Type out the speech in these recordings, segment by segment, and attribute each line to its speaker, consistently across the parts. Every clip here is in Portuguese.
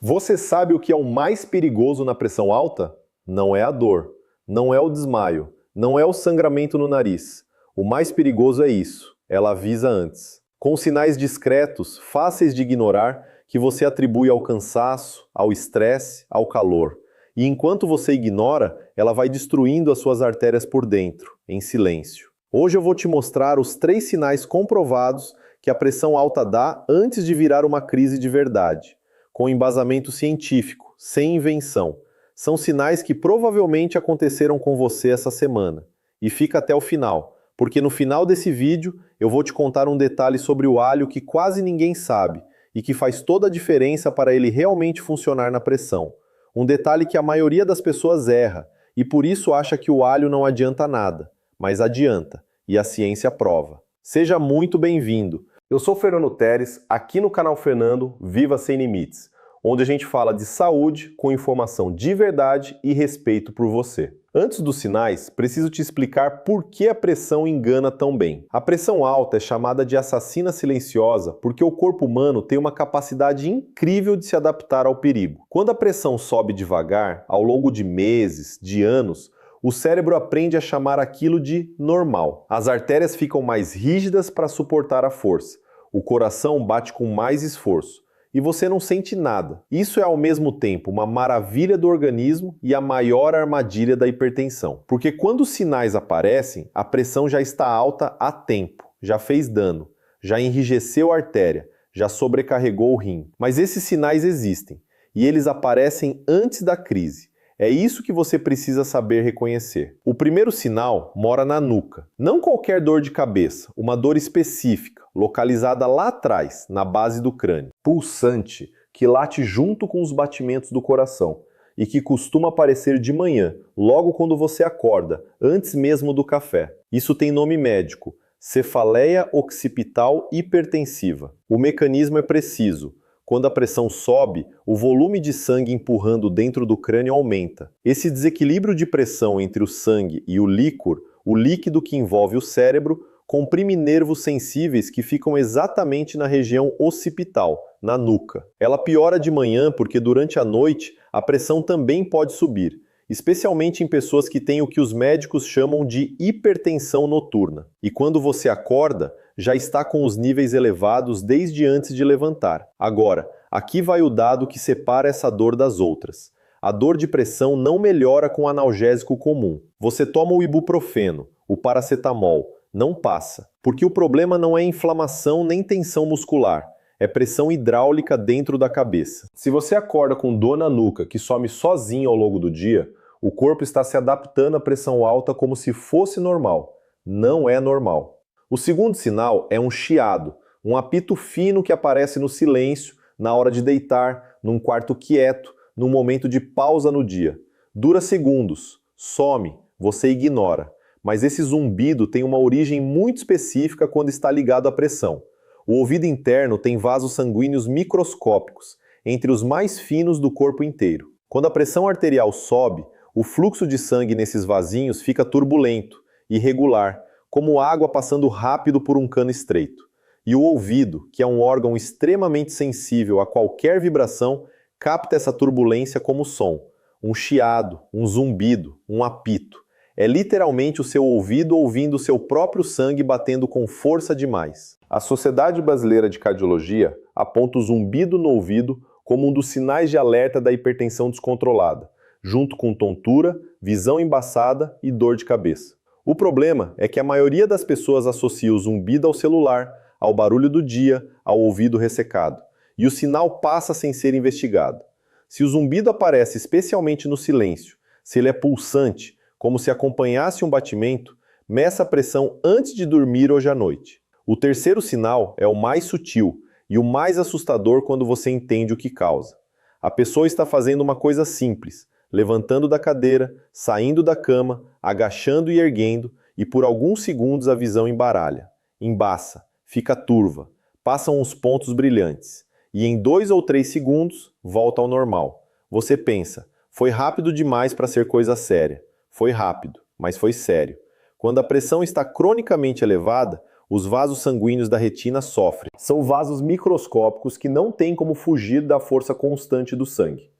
Speaker 1: Você sabe o que é o mais perigoso na pressão alta? Não é a dor, não é o desmaio, não é o sangramento no nariz. O mais perigoso é isso, ela avisa antes. Com sinais discretos, fáceis de ignorar, que você atribui ao cansaço, ao estresse, ao calor. E enquanto você ignora, ela vai destruindo as suas artérias por dentro, em silêncio. Hoje eu vou te mostrar os 3 sinais comprovados que a pressão alta dá antes de virar uma crise de verdade, com embasamento científico, sem invenção. São sinais que provavelmente aconteceram com você essa semana. E fica até o final, porque no final desse vídeo eu vou te contar um detalhe sobre o alho que quase ninguém sabe e que faz toda a diferença para ele realmente funcionar na pressão. Um detalhe que a maioria das pessoas erra e por isso acha que o alho não adianta nada, mas adianta, e a ciência prova. Seja muito bem-vindo! Eu sou Fernando Teres, aqui no canal Fernando Viva Sem Limites, onde a gente fala de saúde com informação de verdade e respeito por você. Antes dos sinais, preciso te explicar por que a pressão engana tão bem. A pressão alta é chamada de assassina silenciosa porque o corpo humano tem uma capacidade incrível de se adaptar ao perigo. Quando a pressão sobe devagar, ao longo de meses, de anos, o cérebro aprende a chamar aquilo de normal. As artérias ficam mais rígidas para suportar a força. O coração bate com mais esforço. E você não sente nada. Isso é ao mesmo tempo uma maravilha do organismo e a maior armadilha da hipertensão. Porque quando os sinais aparecem, a pressão já está alta há tempo, já fez dano, já enrijeceu a artéria, já sobrecarregou o rim. Mas esses sinais existem e eles aparecem antes da crise. É isso que você precisa saber reconhecer. O primeiro sinal mora na nuca. Não qualquer dor de cabeça, uma dor específica, localizada lá atrás, na base do crânio. Pulsante, que late junto com os batimentos do coração e que costuma aparecer de manhã, logo quando você acorda, antes mesmo do café. Isso tem nome médico, cefaleia occipital hipertensiva. O mecanismo é preciso. Quando a pressão sobe, o volume de sangue empurrando dentro do crânio aumenta. Esse desequilíbrio de pressão entre o sangue e o líquor, o líquido que envolve o cérebro, comprime nervos sensíveis que ficam exatamente na região occipital, na nuca. Ela piora de manhã porque durante a noite a pressão também pode subir, especialmente em pessoas que têm o que os médicos chamam de hipertensão noturna. E quando você acorda, já está com os níveis elevados desde antes de levantar. Agora, aqui vai o dado que separa essa dor das outras. A dor de pressão não melhora com analgésico comum. Você toma o ibuprofeno, o paracetamol, não passa. Porque o problema não é inflamação nem tensão muscular, é pressão hidráulica dentro da cabeça. Se você acorda com dor na nuca que some sozinho ao longo do dia, o corpo está se adaptando à pressão alta como se fosse normal. Não é normal. O segundo sinal é um chiado, um apito fino que aparece no silêncio, na hora de deitar, num quarto quieto, num momento de pausa no dia. Dura segundos, some, você ignora. Mas esse zumbido tem uma origem muito específica quando está ligado à pressão. O ouvido interno tem vasos sanguíneos microscópicos, entre os mais finos do corpo inteiro. Quando a pressão arterial sobe, o fluxo de sangue nesses vasinhos fica turbulento, irregular, como água passando rápido por um cano estreito. E o ouvido, que é um órgão extremamente sensível a qualquer vibração, capta essa turbulência como som, um chiado, um zumbido, um apito. É literalmente o seu ouvido ouvindo o seu próprio sangue batendo com força demais. A Sociedade Brasileira de Cardiologia aponta o zumbido no ouvido como um dos sinais de alerta da hipertensão descontrolada, junto com tontura, visão embaçada e dor de cabeça. O problema é que a maioria das pessoas associa o zumbido ao celular, ao barulho do dia, ao ouvido ressecado, e o sinal passa sem ser investigado. Se o zumbido aparece especialmente no silêncio, se ele é pulsante, como se acompanhasse um batimento, meça a pressão antes de dormir hoje à noite. O terceiro sinal é o mais sutil e o mais assustador quando você entende o que causa. A pessoa está fazendo uma coisa simples, levantando da cadeira, saindo da cama, agachando e erguendo, e por alguns segundos a visão embaralha, embaça, fica turva, passam uns pontos brilhantes, e em 2 ou 3 segundos volta ao normal. Você pensa, foi rápido demais para ser coisa séria. Foi rápido, mas foi sério. Quando a pressão está cronicamente elevada, os vasos sanguíneos da retina sofrem. São vasos microscópicos que não têm como fugir da força constante do sangue.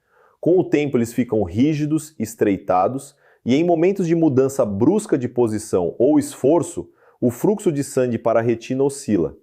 Speaker 1: Com o tempo eles ficam rígidos, estreitados, e em momentos de mudança brusca de posição ou esforço, o fluxo de sangue para a retina oscila.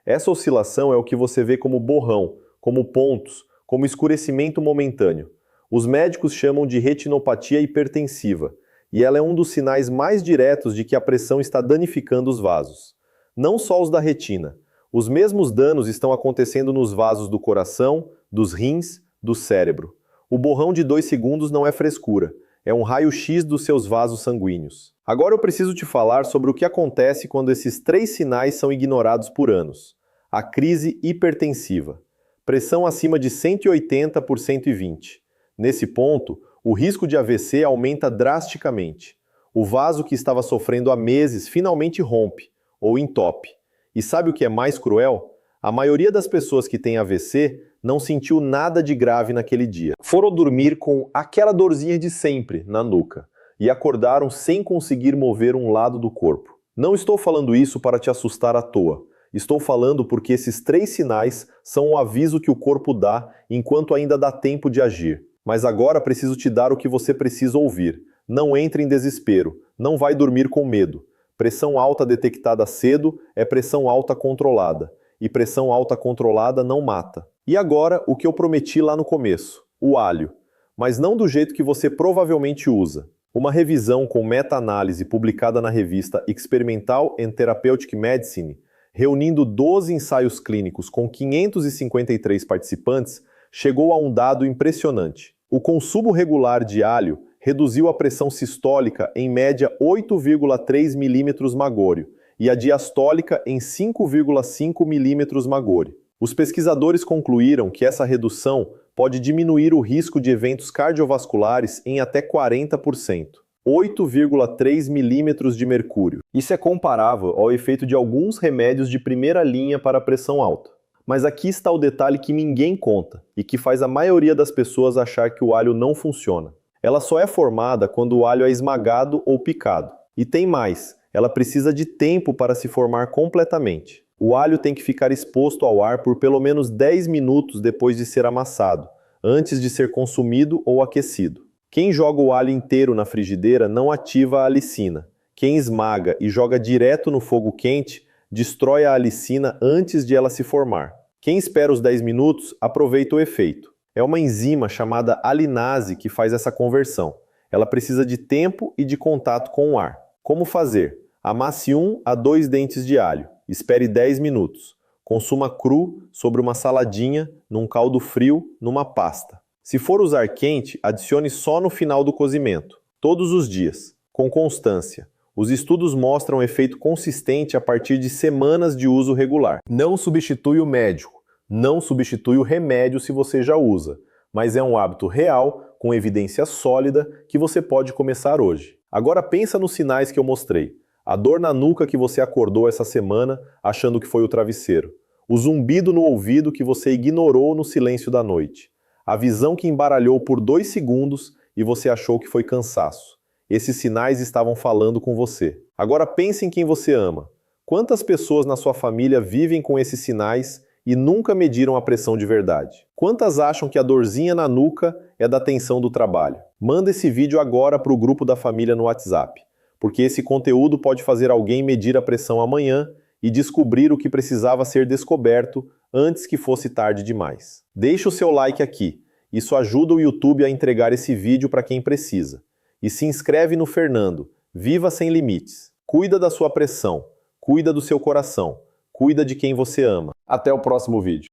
Speaker 1: Essa oscilação é o que você vê como borrão, como pontos, como escurecimento momentâneo. Os médicos chamam de retinopatia hipertensiva, e ela é um dos sinais mais diretos de que a pressão está danificando os vasos. Não só os da retina. Os mesmos danos estão acontecendo nos vasos do coração, dos rins, do cérebro. O borrão de 2 segundos não é frescura, é um raio-x dos seus vasos sanguíneos. Agora eu preciso te falar sobre o que acontece quando esses 3 sinais são ignorados por anos. A crise hipertensiva. Pressão acima de 180 por 120. Nesse ponto, o risco de AVC aumenta drasticamente. O vaso que estava sofrendo há meses finalmente rompe, ou entope. E sabe o que é mais cruel? A maioria das pessoas que têm AVC não sentiu nada de grave naquele dia. Foram dormir com aquela dorzinha de sempre na nuca e acordaram sem conseguir mover um lado do corpo. Não estou falando isso para te assustar à toa. Estou falando porque esses 3 sinais são o aviso que o corpo dá enquanto ainda dá tempo de agir. Mas agora preciso te dar o que você precisa ouvir. Não entre em desespero. Não vai dormir com medo. Pressão alta detectada cedo é pressão alta controlada. E pressão alta controlada não mata. E agora, o que eu prometi lá no começo. O alho. Mas não do jeito que você provavelmente usa. Uma revisão com meta-análise publicada na revista Experimental and Therapeutic Medicine, reunindo 12 ensaios clínicos com 553 participantes, chegou a um dado impressionante. O consumo regular de alho reduziu a pressão sistólica em média 8,3 milímetros magório e a diastólica em 5,5 milímetros magório. Os pesquisadores concluíram que essa redução pode diminuir o risco de eventos cardiovasculares em até 40%. 8,3 milímetros de mercúrio. Isso é comparável ao efeito de alguns remédios de primeira linha para a pressão alta. Mas aqui está o detalhe que ninguém conta e que faz a maioria das pessoas achar que o alho não funciona. Ela só é formada quando o alho é esmagado ou picado. E tem mais, ela precisa de tempo para se formar completamente. O alho tem que ficar exposto ao ar por pelo menos 10 minutos depois de ser amassado, antes de ser consumido ou aquecido. Quem joga o alho inteiro na frigideira não ativa a alicina. Quem esmaga e joga direto no fogo quente destrói a alicina antes de ela se formar. Quem espera os 10 minutos aproveita o efeito. É uma enzima chamada alinase que faz essa conversão. Ela precisa de tempo e de contato com o ar. Como fazer? Amasse 1 a 2 dentes de alho. Espere 10 minutos. Consuma cru sobre uma saladinha, num caldo frio, numa pasta. Se for usar quente, adicione só no final do cozimento. Todos os dias. Com constância. Os estudos mostram efeito consistente a partir de semanas de uso regular. Não substitui o médico. Não substitui o remédio se você já usa. Mas é um hábito real, com evidência sólida, que você pode começar hoje. Agora pensa nos sinais que eu mostrei. A dor na nuca que você acordou essa semana achando que foi o travesseiro. O zumbido no ouvido que você ignorou no silêncio da noite. A visão que embaralhou por 2 segundos e você achou que foi cansaço. Esses sinais estavam falando com você. Agora pense em quem você ama. Quantas pessoas na sua família vivem com esses sinais e nunca mediram a pressão de verdade? Quantas acham que a dorzinha na nuca é da tensão do trabalho? Manda esse vídeo agora para o grupo da família no WhatsApp, porque esse conteúdo pode fazer alguém medir a pressão amanhã e descobrir o que precisava ser descoberto antes que fosse tarde demais. Deixe o seu like aqui. Isso ajuda o YouTube a entregar esse vídeo para quem precisa. E se inscreve no Fernando. Viva sem limites. Cuida da sua pressão. Cuida do seu coração. Cuida de quem você ama. Até o próximo vídeo.